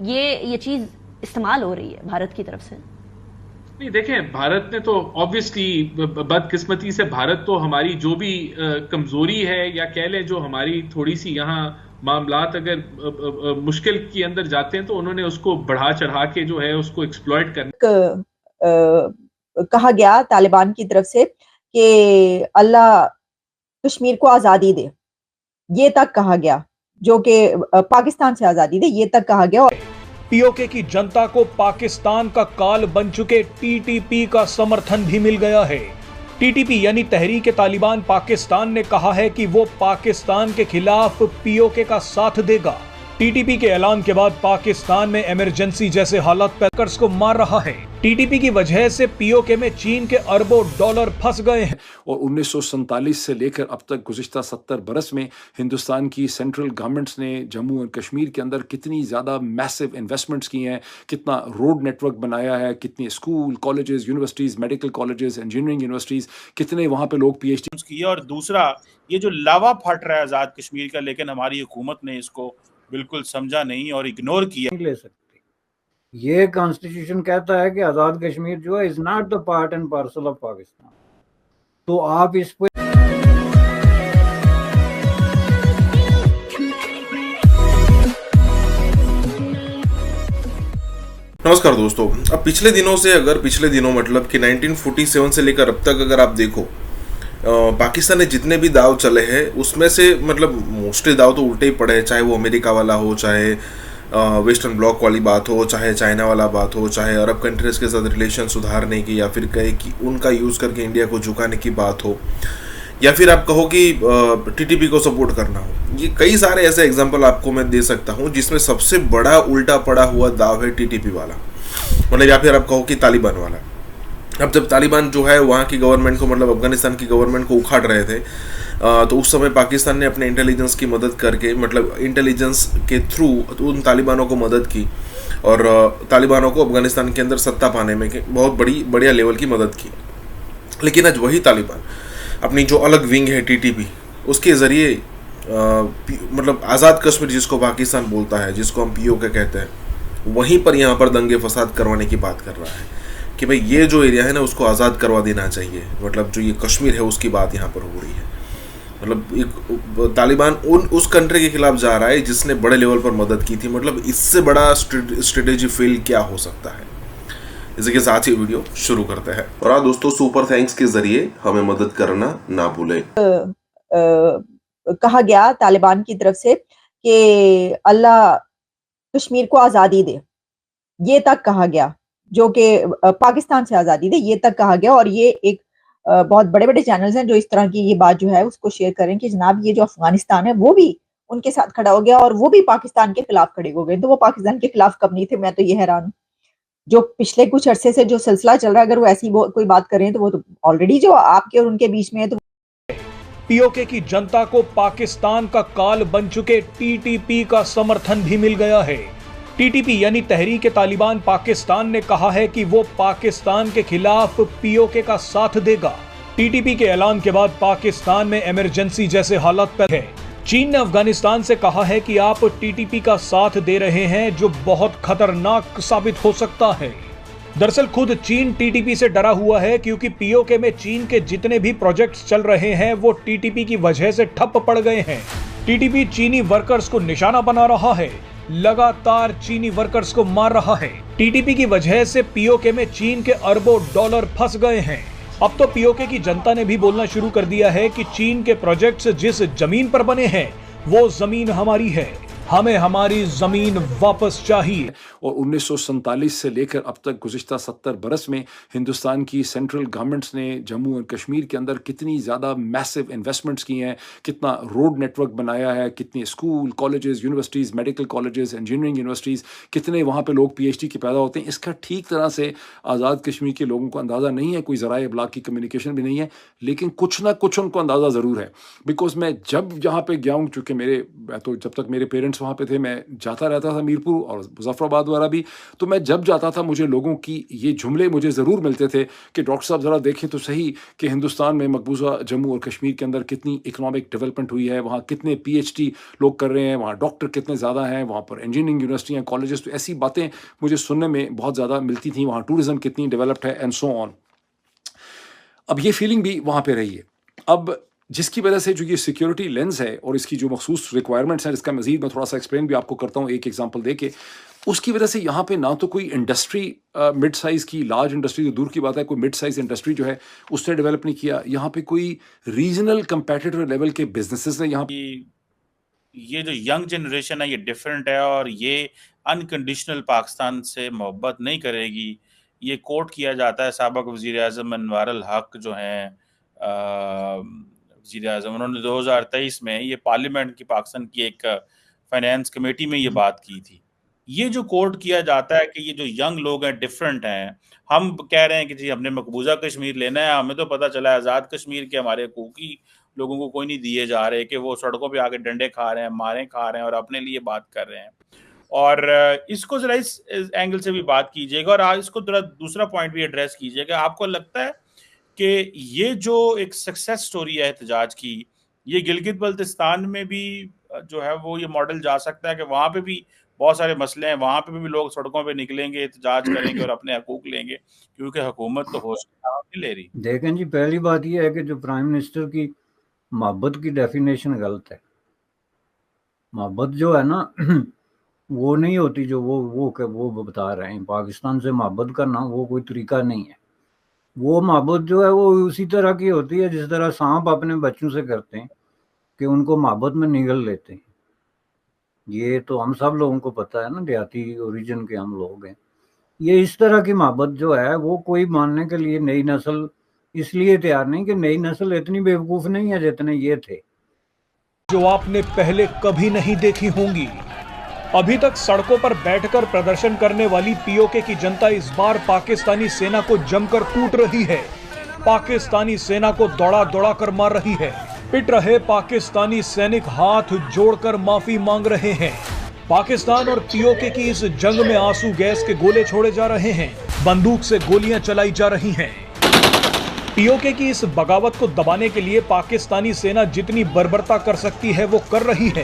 ये चीज इस्तेमाल हो रही है भारत की तरफ से? नहीं, देखें, भारत ने तो ऑब्वियसली, बदकिस्मती से भारत तो हमारी जो भी कमजोरी है, या कह लें जो हमारी थोड़ी सी यहाँ मामलात अगर मुश्किल के अंदर जाते हैं, तो उन्होंने उसको बढ़ा चढ़ा के जो है उसको एक्सप्लॉइट करना। कहा गया तालिबान की तरफ से कि अल्लाह कश्मीर को आजादी दे, ये तक कहा गया, जो कि पाकिस्तान से आजादी दे, ये तक कहा गया। पीओके की जनता को पाकिस्तान का काल बन चुके टीटीपी का समर्थन भी मिल गया है। टीटीपी यानी तहरीक तालिबान पाकिस्तान ने कहा है कि वो पाकिस्तान के खिलाफ पीओके का साथ देगा। टीटीपी के ऐलान के बाद पाकिस्तान में इमरजेंसी जैसे हालात पैकर्स को मार रहा है। टीटीपी की वजह से पीओके में चीन के अरबों डॉलर फंस गए हैं। और 1947 से लेकर अब तक गुज़िश्ता 70 बरस में हिंदुस्तान की सेंट्रल गवर्नमेंट्स ने जम्मू और कश्मीर के अंदर कितनी ज़्यादा मैसिव इन्वेस्टमेंट्स की हैं, कितना रोड नेटवर्क बनाया है, कितने school, colleges, universities, medical colleges, engineering universities, कितने वहाँ पे लोग पीएचडी किए। और दूसरा, ये जो लावा फट रहा है आज़ाद कश्मीर का, लेकिन हमारी हुकूमत ने इसको बिल्कुल समझा नहीं और इग्नोर किया। नहीं ले सकते। ये कॉन्स्टिट्यूशन कहता है कि आज़ाद कश्मीर जो है is not the part and parcel of Pakistan. तो आप इस पर नमस्कार दोस्तों। अब पिछले दिनों मतलब कि 1947 से लेकर अब तक अगर आप देखो, पाकिस्तान ने जितने भी दाव चले हैं उसमें से मतलब मोस्टली दाव तो उल्टे ही पड़े हैं, चाहे वो अमेरिका वाला हो, चाहे वेस्टर्न ब्लॉक वाली बात हो, चाहे चाइना वाला बात हो, चाहे अरब कंट्रीज के साथ रिलेशन सुधारने की, या फिर कहे कि उनका यूज़ करके इंडिया को झुकाने की बात हो, या फिर आप कहो कि टीटीपी को सपोर्ट करना हो। ये कई सारे ऐसे एग्जांपल आपको मैं दे सकता हूँ जिसमें सबसे बड़ा उल्टा पड़ा हुआ दाव है टीटीपी वाला, मतलब या फिर आप कहो कि तालिबान वाला। अब जब तालिबान जो है वहाँ की गवर्नमेंट को, मतलब अफगानिस्तान की गवर्नमेंट को उखाड़ रहे थे, तो उस समय पाकिस्तान ने अपने इंटेलिजेंस की मदद करके, मतलब इंटेलिजेंस के थ्रू उन तालिबानों को मदद की और तालिबानों को अफगानिस्तान के अंदर सत्ता पाने में बहुत बढ़िया लेवल की मदद की। लेकिन आज वही तालिबान अपनी जो अलग विंग है टीटीपी, उसके ज़रिए मतलब आज़ाद कश्मीर जिसको पाकिस्तान बोलता है, जिसको हम पीओके कहते हैं, वहीं पर यहाँ पर दंगे फसाद करवाने की बात कर रहा है कि भाई ये जो एरिया है ना उसको आज़ाद करवा देना चाहिए। मतलब जो ये कश्मीर है उसकी बात यहाँ पर हो रही है। मतलब एक तालिबान उस कंट्री के खिलाफ जा रहा है जिसने बड़े लेवल पर मदद की थी। मतलब इससे बड़ा स्ट्रेटेजी फेल क्या हो सकता है। इसी के साथ ही वीडियो शुरू करते हैं। और हाँ दोस्तों, सुपर थैंक्स के जरिए हमें मदद करना ना भूलें। कहा गया तालिबान की तरफ से कि अल्लाह कश्मीर को आजादी दे, ये तक कहा गया, जो कि पाकिस्तान से आजादी दे, ये तक कहा गया। और ये एक बहुत बड़े बड़े चैनल्स हैं जो इस तरह की ये बात जो है उसको शेयर करें कि जनाब ये जो अफगानिस्तान है वो भी उनके साथ खड़ा हो गया और वो भी पाकिस्तान के खिलाफ खड़े हो गए। तो वो पाकिस्तान के खिलाफ कब नहीं थे? मैं तो ये हैरान हूँ। जो पिछले कुछ अरसे से जो सिलसिला चल रहा है, अगर वो ऐसी कोई बात करें तो वो तो ऑलरेडी जो आपके और उनके बीच में है। तो पीओके की जनता को पाकिस्तान का काल बन चुके टीटीपी का समर्थन भी मिल गया है। टीटीपी यानी तहरीक तालिबान पाकिस्तान ने कहा है कि वो पाकिस्तान के खिलाफ पीओके का साथ देगा। टीटीपी के ऐलान के बाद पाकिस्तान में इमरजेंसी जैसे हालात पैदा है। चीन ने अफगानिस्तान से कहा है कि आप टीटीपी का साथ दे रहे हैं, जो बहुत खतरनाक साबित हो सकता है। दरअसल खुद चीन टीटीपी से डरा हुआ है, क्योंकि पीओके में चीन के जितने भी प्रोजेक्ट्स चल रहे हैं वो टीटीपी की वजह से ठप पड़ गए हैं। टीटीपी चीनी वर्कर्स को निशाना बना रहा है, लगातार चीनी वर्कर्स को मार रहा है। टीटीपी की वजह से पीओके में चीन के अरबों डॉलर फंस गए हैं। अब तो पीओके की जनता ने भी बोलना शुरू कर दिया है कि चीन के प्रोजेक्ट्स जिस जमीन पर बने हैं वो जमीन हमारी है, हमें हमारी जमीन वापस चाहिए। और 1947 से लेकर अब तक गुज़िश्ता 70 बरस में हिंदुस्तान की सेंट्रल गवर्नमेंट्स ने जम्मू और कश्मीर के अंदर कितनी ज़्यादा मैसिव इन्वेस्टमेंट्स की हैं, कितना रोड नेटवर्क बनाया है, कितने school, colleges, universities, medical colleges, engineering universities, कितने वहाँ पे लोग पीएचडी के पैदा होते हैं। इसका ठीक तरह से आज़ाद कश्मीर के लोगों को अंदाज़ा नहीं है, कोई ज़राए इब्लाग की कम्युनिकेशन भी नहीं है, लेकिन कुछ ना कुछ उनको अंदाज़ा ज़रूर है। बिकॉज मैं जब यहाँ पर गया हूँ, चूँकि तो जब तक मेरे पेरेंट्स पॉइंट्स वहाँ पे थे, मैं जाता रहता था मीरपुर और मुजफ्फराबाद वगैरह भी, तो मैं जब जाता था मुझे लोगों की ये जुमले मुझे ज़रूर मिलते थे कि डॉक्टर साहब ज़रा देखें तो सही कि हिंदुस्तान में मकबूजा जम्मू और कश्मीर के अंदर कितनी इकनॉमिक डेवलपमेंट हुई है, वहाँ कितने PhD लोग कर रहे हैं, वहाँ डॉक्टर कितने ज़्यादा हैं, वहाँ पर इंजीनियरिंग यूनिवर्सिटियाँ, कॉलेजेस, तो ऐसी बातें मुझे सुनने में बहुत ज़्यादा मिलती थी। वहाँ टूरिज़्म कितनी डेवलप्ड है एंड सो ऑन। अब ये फीलिंग भी वहाँ पे रही है। अब जिसकी वजह से जो ये सिक्योरिटी लेंस है और इसकी जो मखसूस रिक्वायरमेंट्स हैं, जिसका मजीद मैं थोड़ा सा एक्सप्लेन भी आपको करता हूँ एक एग्जांपल दे के, उसकी वजह से यहाँ पे ना तो कोई इंडस्ट्री मिड साइज़ की, लार्ज इंडस्ट्री तो दूर की बात है, कोई मिड साइज़ इंडस्ट्री जो है उसने डेवलप नहीं किया। यहाँ पे कोई रीजनल कंपेटिटिव लेवल के बिजनेसेस ने यहाँ ये जो यंग जनरेशन है ये डिफरेंट है और ये अनकंडीशनल पाकिस्तान से मोहब्बत नहीं करेगी। ये कोट किया जाता है साबिक वज़ीर आज़म अनवार अल हक जो हैं वज़ीर आज़म, उन्होंने 2023 में ये पार्लियामेंट की पाकिस्तान की एक फाइनेंस कमेटी में ये बात की थी। ये जो कोट किया जाता है कि ये जो यंग लोग हैं डिफरेंट हैं, हम कह रहे हैं कि जी हमने मकबूजा कश्मीर लेना है, हमें तो पता चला आज़ाद कश्मीर के हमारे हकूकी लोगों को कोई नहीं दिए जा रहे, कि वो सड़कों पे आके डंडे खा रहे हैं, मारें खा रहे हैं और अपने लिए बात कर रहे हैं। और इसको जरा इस एंगल से भी बात कीजिएगा और आज इसको जरा दूसरा पॉइंट भी एड्रेस कीजिएगा। आपको लगता है कि ये जो एक सक्सेस स्टोरी है एहतजाज की, ये गिलगित बल्तिस्तान में भी जो है वो ये मॉडल जा सकता है कि वहाँ पे भी बहुत सारे मसले हैं, वहाँ पे भी लोग सड़कों पे निकलेंगे, एहतजाज करेंगे और अपने हकूक लेंगे, क्योंकि हुकूमत तो होश नहीं ले रही। देखें जी, पहली बात यह है कि जो प्राइम मिनिस्टर की मोहब्बत की डेफिनेशन गलत है। मोहब्बत जो है ना वो नहीं होती जो वो बता रहे हैं। पाकिस्तान से मोहब्बत करना वो कोई तरीका नहीं है। वो मोहब्बत जो है वो उसी तरह की होती है जिस तरह सांप अपने बच्चों से करते हैं कि उनको मोहब्बत में निगल लेते हैं। ये तो हम सब लोगों को पता है ना, देहाती ओरिजिन के हम लोग हैं। ये इस तरह की मोहब्बत जो है वो कोई मानने के लिए नई नस्ल इसलिए तैयार नहीं कि नई नस्ल इतनी बेवकूफ़ नहीं है जितने ये थे, जो आपने पहले कभी नहीं देखी होंगी। अभी तक सड़कों पर बैठकर प्रदर्शन करने वाली POK की जनता इस बार पाकिस्तानी सेना को जमकर कूट रही है, पाकिस्तानी सेना को दौड़ा दौड़ा कर मार रही है। पिट रहे पाकिस्तानी सैनिक हाथ जोड़कर माफी मांग रहे हैं। पाकिस्तान और POK की इस जंग में आंसू गैस के गोले छोड़े जा रहे हैं, बंदूक से गोलियां चलाई जा रही हैं। POK की इस बगावत को दबाने के लिए पाकिस्तानी सेना जितनी बर्बरता कर सकती है वो कर रही है।